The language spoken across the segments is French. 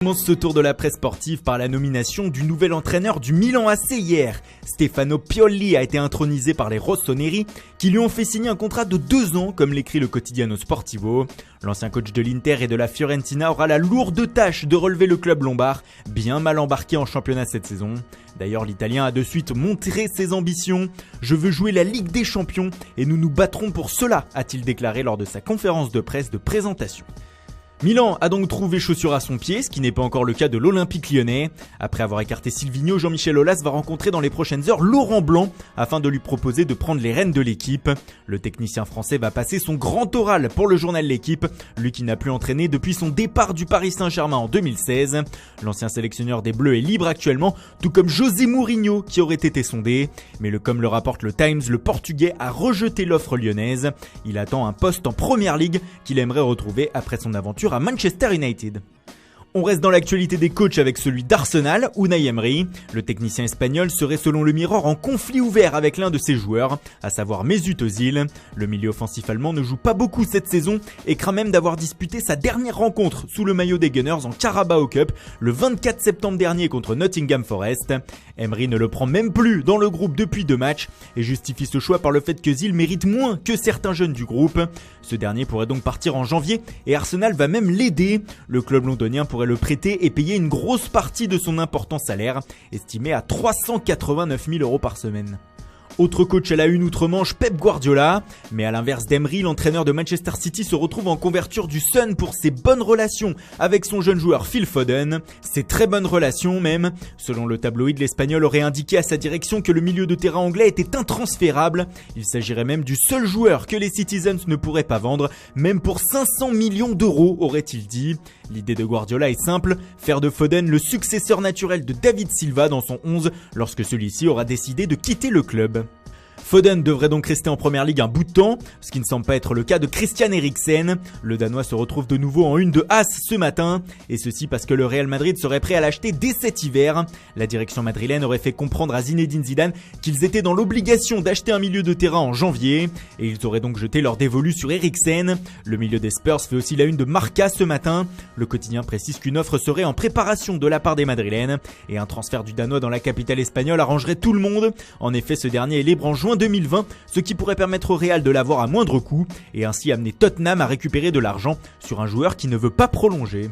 On commence ce tour de la presse sportive par la nomination du nouvel entraîneur du Milan AC hier. Stefano Pioli a été intronisé par les rossoneri qui lui ont fait signer un contrat de 2 ans comme l'écrit le Quotidiano Sportivo. L'ancien coach de l'Inter et de la Fiorentina aura la lourde tâche de relever le club lombard, bien mal embarqué en championnat cette saison. D'ailleurs, l'Italien a de suite montré ses ambitions. « Je veux jouer la Ligue des Champions et nous nous battrons pour cela », a-t-il déclaré lors de sa conférence de presse de présentation. Milan a donc trouvé chaussure à son pied, ce qui n'est pas encore le cas de l'Olympique lyonnais. Après avoir écarté Silvino, Jean-Michel Aulas va rencontrer dans les prochaines heures Laurent Blanc afin de lui proposer de prendre les rênes de l'équipe. Le technicien français va passer son grand oral pour le journal L'Équipe, lui qui n'a plus entraîné depuis son départ du Paris Saint-Germain en 2016. L'ancien sélectionneur des Bleus est libre actuellement, tout comme José Mourinho qui aurait été sondé. Mais comme le rapporte le Times, le Portugais a rejeté l'offre lyonnaise. Il attend un poste en Première Ligue qu'il aimerait retrouver après son aventure à Manchester United. On reste dans l'actualité des coachs avec celui d'Arsenal, Unai Emery. Le technicien espagnol serait selon le Mirror en conflit ouvert avec l'un de ses joueurs, à savoir Mesut Özil. Le milieu offensif allemand ne joue pas beaucoup cette saison et craint même d'avoir disputé sa dernière rencontre sous le maillot des Gunners en Carabao Cup le 24 septembre dernier contre Nottingham Forest. Emery ne le prend même plus dans le groupe depuis 2 matchs et justifie ce choix par le fait qu'Özil mérite moins que certains jeunes du groupe. Ce dernier pourrait donc partir en janvier et Arsenal va même l'aider. Le club londonien pourrait le prêter et payer une grosse partie de son important salaire, estimé à 389 000 € par semaine. Autre coach à la une outre-Manche, Pep Guardiola. Mais à l'inverse d'Emery, l'entraîneur de Manchester City se retrouve en couverture du Sun pour ses bonnes relations avec son jeune joueur Phil Foden. Ses très bonnes relations même. Selon le tabloïd, l'Espagnol aurait indiqué à sa direction que le milieu de terrain anglais était intransférable. Il s'agirait même du seul joueur que les Citizens ne pourraient pas vendre, même pour 500 millions d'euros, aurait-il dit. L'idée de Guardiola est simple, faire de Foden le successeur naturel de David Silva dans son 11 lorsque celui-ci aura décidé de quitter le club. Foden devrait donc rester en Première Ligue un bout de temps, ce qui ne semble pas être le cas de Christian Eriksen. Le Danois se retrouve de nouveau en une de As ce matin, et ceci parce que le Real Madrid serait prêt à l'acheter dès cet hiver. La direction madrilène aurait fait comprendre à Zinedine Zidane qu'ils étaient dans l'obligation d'acheter un milieu de terrain en janvier, et ils auraient donc jeté leur dévolu sur Eriksen. Le milieu des Spurs fait aussi la une de Marca ce matin. Le quotidien précise qu'une offre serait en préparation de la part des Madrilènes, et un transfert du Danois dans la capitale espagnole arrangerait tout le monde. En effet, ce dernier est libre en juin 2020, ce qui pourrait permettre au Real de l'avoir à moindre coût et ainsi amener Tottenham à récupérer de l'argent sur un joueur qui ne veut pas prolonger.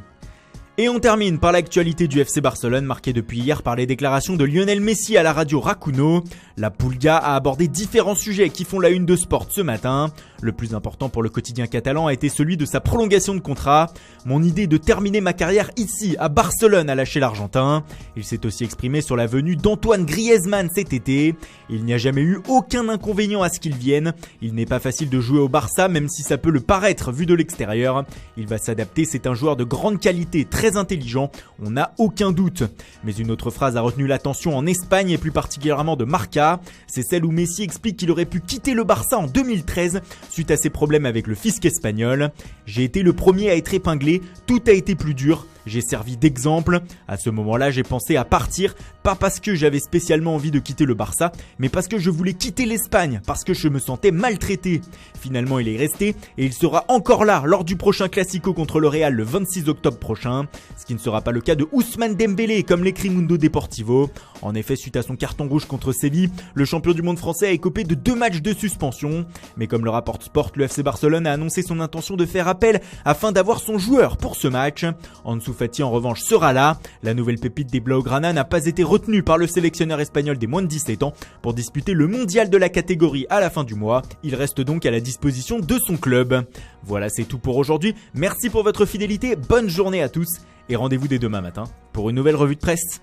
Et on termine par l'actualité du FC Barcelone marquée depuis hier par les déclarations de Lionel Messi à la radio Racuno. La Pulga a abordé différents sujets qui font la une de Sport ce matin. Le plus important pour le quotidien catalan a été celui de sa prolongation de contrat. Mon idée de terminer ma carrière ici à Barcelone a lâché l'Argentin. Il s'est aussi exprimé sur la venue d'Antoine Griezmann cet été. Il n'y a jamais eu aucun inconvénient à ce qu'il vienne. Il n'est pas facile de jouer au Barça même si ça peut le paraître vu de l'extérieur. Il va s'adapter, c'est un joueur de grande qualité, très intelligent, on n'a aucun doute. Mais une autre phrase a retenu l'attention en Espagne et plus particulièrement de Marca. C'est celle où Messi explique qu'il aurait pu quitter le Barça en 2013 suite à ses problèmes avec le fisc espagnol. J'ai été le premier à être épinglé, tout a été plus dur. J'ai servi d'exemple. À ce moment-là, j'ai pensé à partir, pas parce que j'avais spécialement envie de quitter le Barça, mais parce que je voulais quitter l'Espagne, parce que je me sentais maltraité. Finalement, il est resté et il sera encore là lors du prochain Classico contre le Real le 26 octobre prochain, ce qui ne sera pas le cas de Ousmane Dembélé comme l'écrit Mundo Deportivo. En effet, suite à son carton rouge contre Séville, le champion du monde français a écopé de 2 matchs de suspension. Mais comme le rapporte Sport, le FC Barcelone a annoncé son intention de faire appel afin d'avoir son joueur pour ce match. Ansu Fati en revanche sera là. La nouvelle pépite des Blaugrana n'a pas été retenue par le sélectionneur espagnol des moins de 17 ans pour disputer le mondial de la catégorie à la fin du mois. Il reste donc à la disposition de son club. Voilà, c'est tout pour aujourd'hui. Merci pour votre fidélité, bonne journée à tous et rendez-vous dès demain matin pour une nouvelle revue de presse.